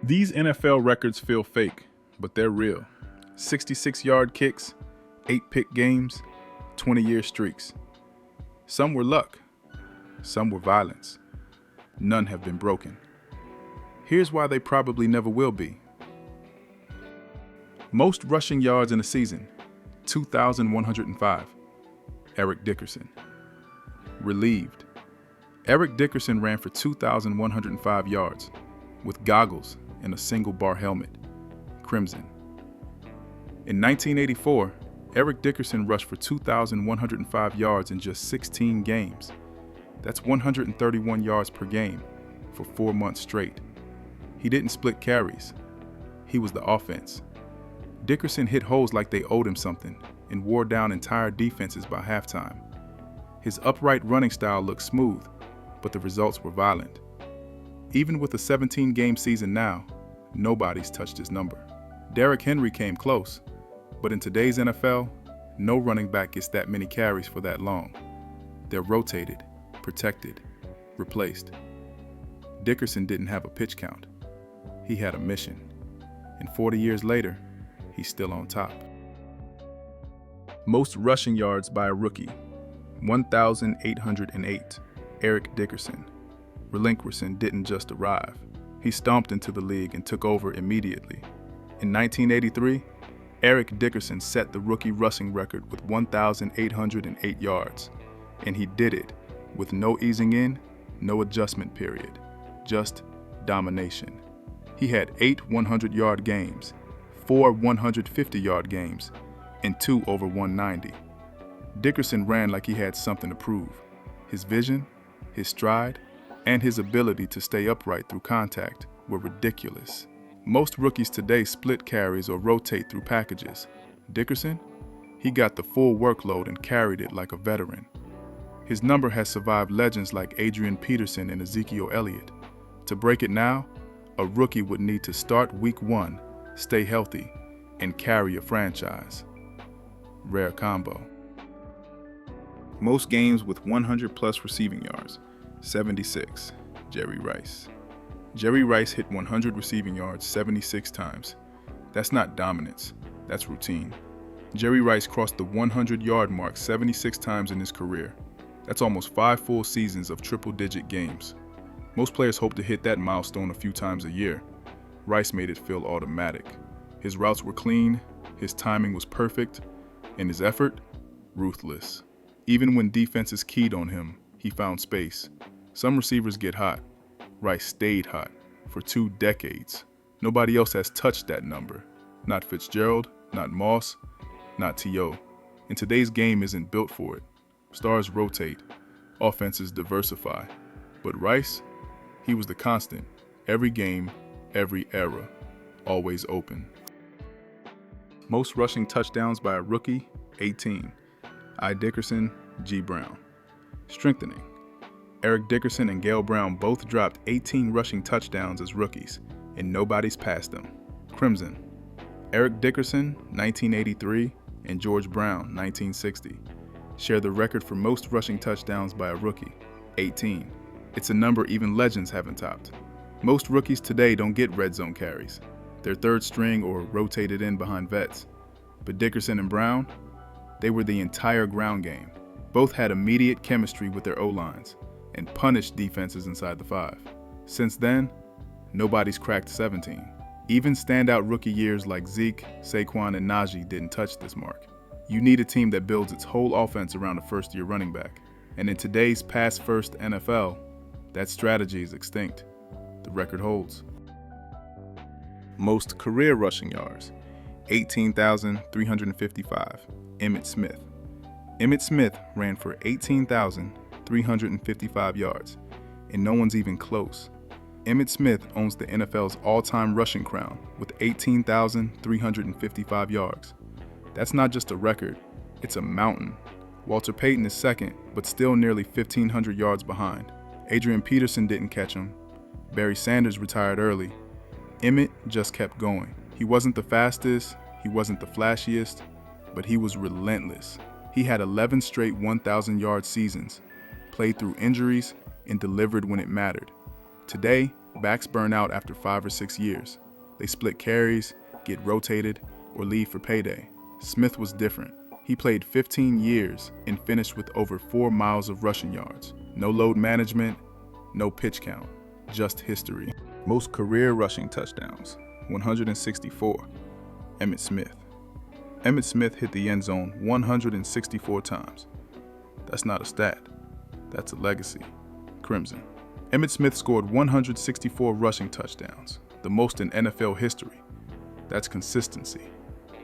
These NFL records feel fake, but they're real. 66-yard kicks, 8-pick games, 20-year streaks. Some were luck, some were violence. None have been broken. Here's why they probably never will be. Most rushing yards in a season, 2,105. Eric Dickerson. Relieved. Eric Dickerson ran for 2,105 yards with goggles and a single bar helmet. Crimson. In 1984, Eric Dickerson rushed for 2,105 yards in just 16 games. That's 131 yards per game for 4 months straight. He didn't split carries. He was the offense. Dickerson hit holes like they owed him something and wore down entire defenses by halftime. His upright running style looked smooth, but the results were violent. Even with a 17-game season now, nobody's touched his number. Derrick Henry came close, but in today's NFL, no running back gets that many carries for that long. They're rotated, protected, replaced. Dickerson didn't have a pitch count. He had a mission. And 40 years later, he's still on top. Most rushing yards by a rookie, 1,808. Eric Dickerson. Relinquishing didn't just arrive. He stomped into the league and took over immediately. In 1983, Eric Dickerson set the rookie rushing record with 1,808 yards, and he did it with no easing in, no adjustment period, just domination. He had 8 100-yard games, 4 150-yard games, and 2 over 190. Dickerson ran like he had something to prove. His vision, his stride, and his ability to stay upright through contact were ridiculous. Most rookies today split carries or rotate through packages. Dickerson, he got the full workload and carried it like a veteran. His number has survived legends like Adrian Peterson and Ezekiel Elliott. To break it now, a rookie would need to start week 1, stay healthy, and carry a franchise. Rare combo. Most games with 100-plus receiving yards, 76. Jerry Rice. Jerry Rice hit 100 receiving yards 76 times. That's not dominance, that's routine. Jerry Rice crossed the 100-yard mark 76 times in his career. That's almost 5 full seasons of triple-digit games. Most players hope to hit that milestone a few times a year. Rice made it feel automatic. His routes were clean, his timing was perfect, and his effort, ruthless. Even when defenses keyed on him, he found space. Some receivers get hot. Rice stayed hot for 2 decades. Nobody else has touched that number. Not Fitzgerald, not Moss, not T.O. And today's game isn't built for it. Stars rotate, offenses diversify. But Rice, he was the constant. Every game, every era, always open. Most rushing touchdowns by a rookie, 18. I. Dickerson, G. Brown. Strengthening. Eric Dickerson and Gale Brown both dropped 18 rushing touchdowns as rookies, and nobody's passed them. Crimson. Eric Dickerson, 1983, and George Brown, 1960, share the record for most rushing touchdowns by a rookie, 18. It's a number even legends haven't topped. Most rookies today don't get red zone carries. They're third string or rotated in behind vets. But Dickerson and Brown, they were the entire ground game. Both had immediate chemistry with their O-lines and punished defenses inside the 5. Since then, nobody's cracked 17. Even standout rookie years like Zeke, Saquon, and Najee didn't touch this mark. You need a team that builds its whole offense around a first-year running back. And in today's pass-first NFL, that strategy is extinct. The record holds. Most career rushing yards, 18,355. Emmitt Smith. Emmitt Smith ran for 18,355 yards, and no one's even close. Emmitt Smith owns the NFL's all-time rushing crown with 18,355 yards. That's not just a record, it's a mountain. Walter Payton is second, but still nearly 1,500 yards behind. Adrian Peterson didn't catch him. Barry Sanders retired early. Emmitt just kept going. He wasn't the fastest, he wasn't the flashiest, but he was relentless. He had 11 straight 1,000-yard seasons, played through injuries, and delivered when it mattered. Today, Backs burn out after 5 or 6 years. They split carries, get rotated, or leave for payday. Smith was different. He played 15 years and finished with over 4 miles of rushing yards. No load management, no pitch count, just history. Most career rushing touchdowns, 164. Emmitt Smith. Emmitt Smith hit the end zone 164 times. That's not a stat. That's a legacy. Crimson. Emmitt Smith scored 164 rushing touchdowns, the most in NFL history. That's consistency.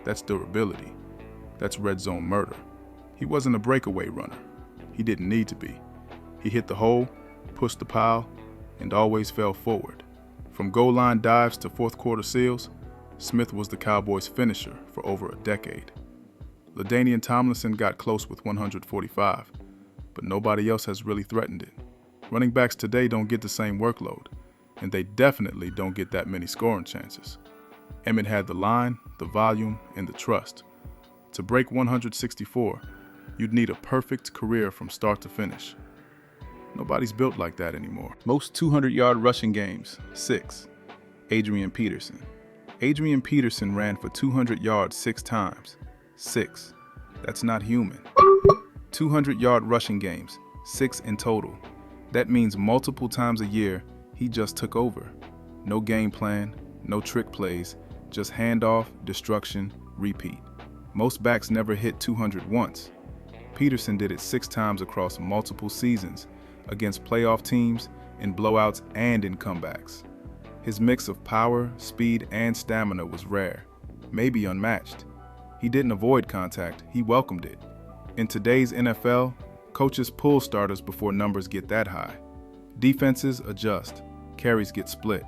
That's durability. That's red zone murder. He wasn't a breakaway runner. He didn't need to be. He hit the hole, pushed the pile, and always fell forward. From goal line dives to fourth quarter seals, Smith was the Cowboys' finisher for over a decade. LaDainian Tomlinson got close with 145, but nobody else has really threatened it. Running backs today don't get the same workload, and they definitely don't get that many scoring chances. Emmitt had the line, the volume, and the trust. To break 164, you'd need a perfect career from start to finish. Nobody's built like that anymore. Most 200-yard rushing games, 6. Adrian Peterson. Adrian Peterson ran for 200 yards 6 times. 6. That's not human. 200-yard rushing games, 6 in total. That means multiple times a year, he just took over. No game plan, no trick plays, just handoff, destruction, repeat. Most backs never hit 200 once. Peterson did it 6 times across multiple seasons, against playoff teams, in blowouts and in comebacks. His mix of power, speed, and stamina was rare, maybe unmatched. He didn't avoid contact, he welcomed it. In today's NFL, coaches pull starters before numbers get that high. Defenses adjust, carries get split.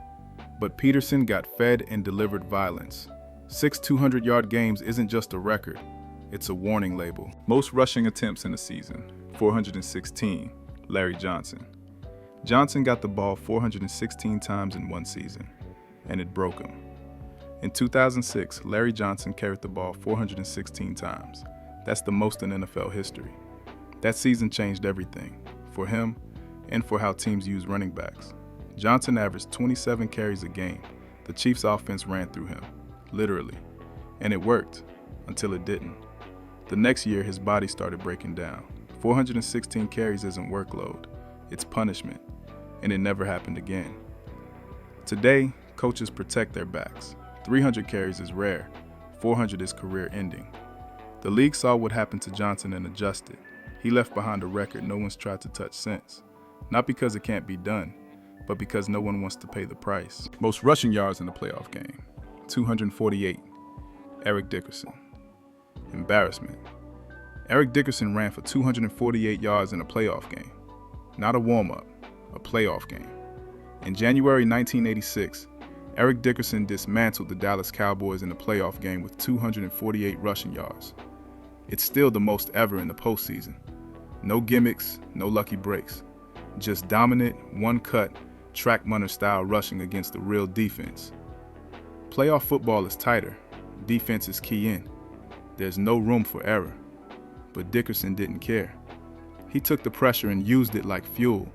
But Peterson got fed and delivered violence. 6 200-yard games isn't just a record, it's a warning label. Most rushing attempts in a season, 416, Larry Johnson. Johnson got the ball 416 times in one season, and it broke him. In 2006, Larry Johnson carried the ball 416 times. That's the most in NFL history. That season changed everything, for him and for how teams use running backs. Johnson averaged 27 carries a game. The Chiefs' offense ran through him, literally. And it worked, until it didn't. The next year, his body started breaking down. 416 carries isn't workload, it's punishment, and it never happened again. Today, coaches protect their backs. 300 carries is rare, 400 is career-ending. The league saw what happened to Johnson and adjusted. He left behind a record no one's tried to touch since. Not because it can't be done, but because no one wants to pay the price. Most rushing yards in a playoff game, 248, Eric Dickerson. Embarrassment. Eric Dickerson ran for 248 yards in a playoff game. Not a warm-up, a playoff game. In January 1986, Eric Dickerson dismantled the Dallas Cowboys in a playoff game with 248 rushing yards. It's still the most ever in the postseason. No gimmicks, no lucky breaks. Just dominant, one-cut, track runner-style rushing against the real defense. Playoff football is tighter. Defense is key in. There's no room for error. But Dickerson didn't care. He took the pressure and used it like fuel.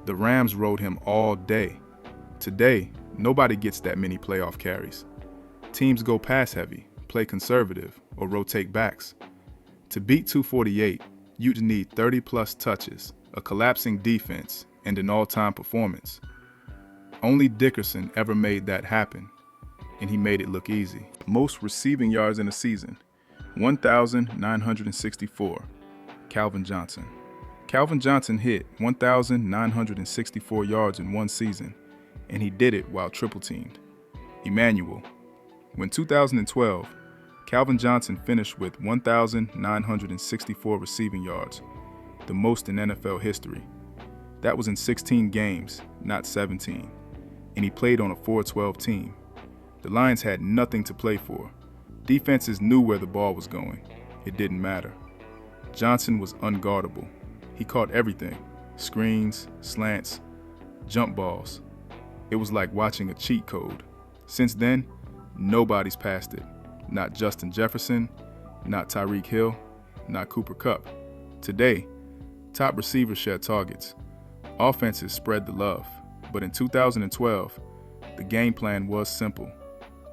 The Rams rode him all day. Today, nobody gets that many playoff carries. Teams go pass heavy, play conservative, or rotate backs. To beat 248, you'd need 30-plus touches, a collapsing defense, and an all-time performance. Only Dickerson ever made that happen, and he made it look easy. Most receiving yards in a season, 1,964, Calvin Johnson. Calvin Johnson hit 1,964 yards in one season, and he did it while triple-teamed. Emmanuel. When 2012, Calvin Johnson finished with 1,964 receiving yards, the most in NFL history. That was in 16 games, not 17, and he played on a 4-12 team. The Lions had nothing to play for. Defenses knew where the ball was going. It didn't matter. Johnson was unguardable. He caught everything: screens, slants, jump balls. It was like watching a cheat code. Since then, nobody's passed it. Not Justin Jefferson, not Tyreek Hill, not Cooper Kupp. Today, top receivers share targets. Offenses spread the love. But in 2012, the game plan was simple.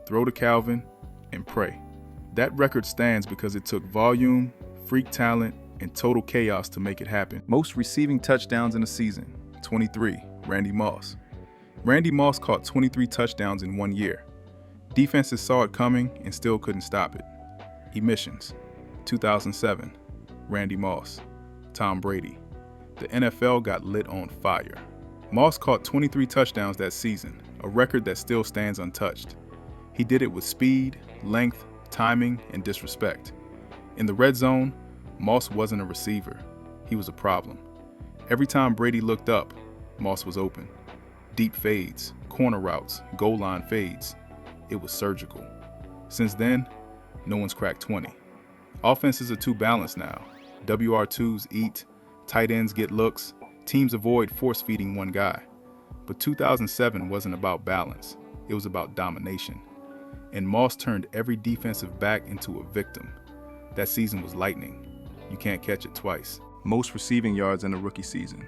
Throw to Calvin and pray. That record stands because it took volume, freak talent, and total chaos to make it happen. Most receiving touchdowns in a season, 23, Randy Moss. Randy Moss caught 23 touchdowns in 1 year. Defenses saw it coming and still couldn't stop it. Emissions, 2007, Randy Moss, Tom Brady. The NFL got lit on fire. Moss caught 23 touchdowns that season, a record that still stands untouched. He did it with speed, length, timing, and disrespect. In the red zone, Moss wasn't a receiver. He was a problem. Every time Brady looked up, Moss was open. Deep fades, corner routes, goal line fades. It was surgical. Since then, no one's cracked 20. Offenses are too balanced now. WR2s eat, tight ends get looks, teams avoid force-feeding one guy. But 2007 wasn't about balance. It was about domination. And Moss turned every defensive back into a victim. That season was lightning. You can't catch it twice. Most receiving yards in a rookie season,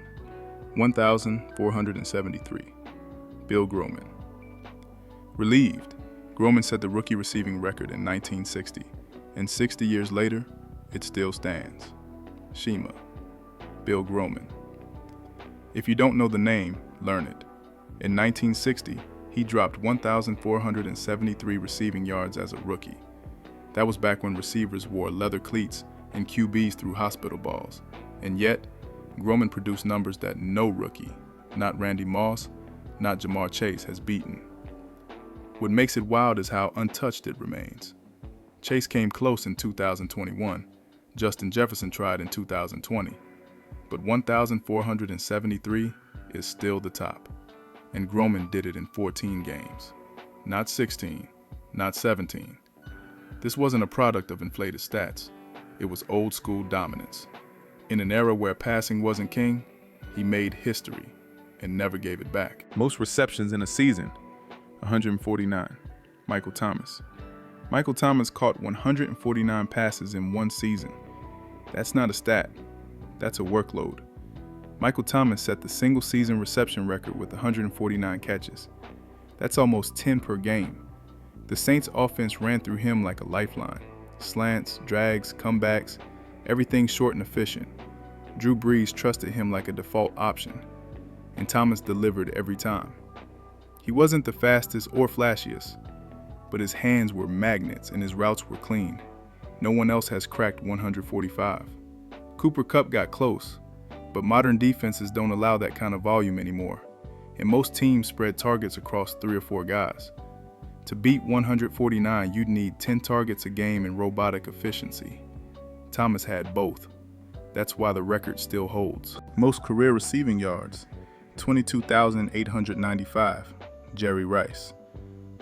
1,473. Bill Groman. Relieved, Groman set the rookie receiving record in 1960, and 60 years later, it still stands. Shema. Bill Groman. If you don't know the name, learn it. In 1960, he dropped 1,473 receiving yards as a rookie. That was back when receivers wore leather cleats and QBs threw hospital balls. And yet, Groman produced numbers that no rookie, not Randy Moss, not Jamar Chase, has beaten. What makes it wild is how untouched it remains. Chase came close in 2021. Justin Jefferson tried in 2020. But 1,473 is still the top. And Groman did it in 14 games. Not 16, not 17. This wasn't a product of inflated stats. It was old school dominance. In an era where passing wasn't king, he made history and never gave it back. Most receptions in a season, 149. Michael Thomas. Michael Thomas caught 149 passes in one season. That's not a stat. That's a workload. Michael Thomas set the single season reception record with 149 catches. That's almost 10 per game. The Saints offense ran through him like a lifeline. Slants, drags, comebacks, everything short and efficient. Drew Brees trusted him like a default option, and Thomas delivered every time. He wasn't the fastest or flashiest, but his hands were magnets and his routes were clean. No one else has cracked 145. Cooper Kupp got close, but modern defenses don't allow that kind of volume anymore, and most teams spread targets across 3 or 4 guys. To beat 149, you'd need 10 targets a game and robotic efficiency. Thomas had both. That's why the record still holds. Most career receiving yards, 22,895, Jerry Rice.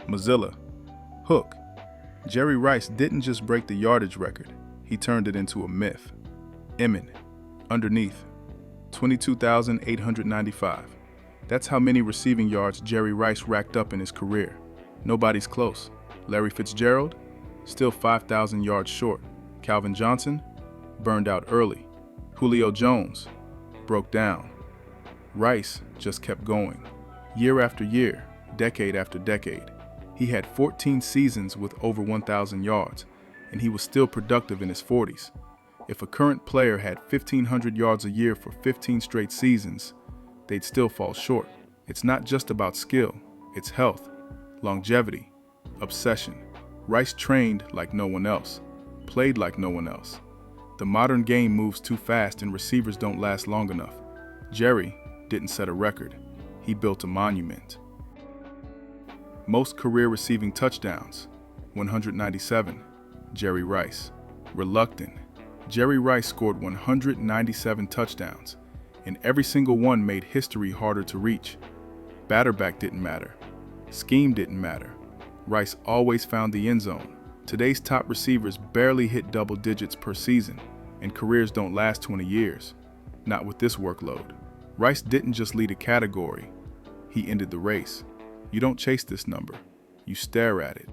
Mozilla, Hook. Jerry Rice didn't just break the yardage record, he turned it into a myth. Emmitt, underneath, 22,895. That's how many receiving yards Jerry Rice racked up in his career. Nobody's close. Larry Fitzgerald, still 5,000 yards short. Calvin Johnson, burned out early. Julio Jones, broke down. Rice just kept going. Year after year, decade after decade. He had 14 seasons with over 1,000 yards, and he was still productive in his 40s. If a current player had 1,500 yards a year for 15 straight seasons, they'd still fall short. It's not just about skill, it's health, longevity, obsession. Rice trained like no one else, played like no one else. The modern game moves too fast and receivers don't last long enough. Jerry didn't set a record, he built a monument. Most career receiving touchdowns, 197, Jerry Rice. Reluctant, Jerry Rice scored 197 touchdowns, and every single one made history harder to reach. Batterback didn't matter. Scheme didn't matter. Rice always found the end zone. Today's top receivers barely hit double digits per season, and careers don't last 20 years. Not with this workload. Rice didn't just lead a category, he ended the race. You don't chase this number, you stare at it.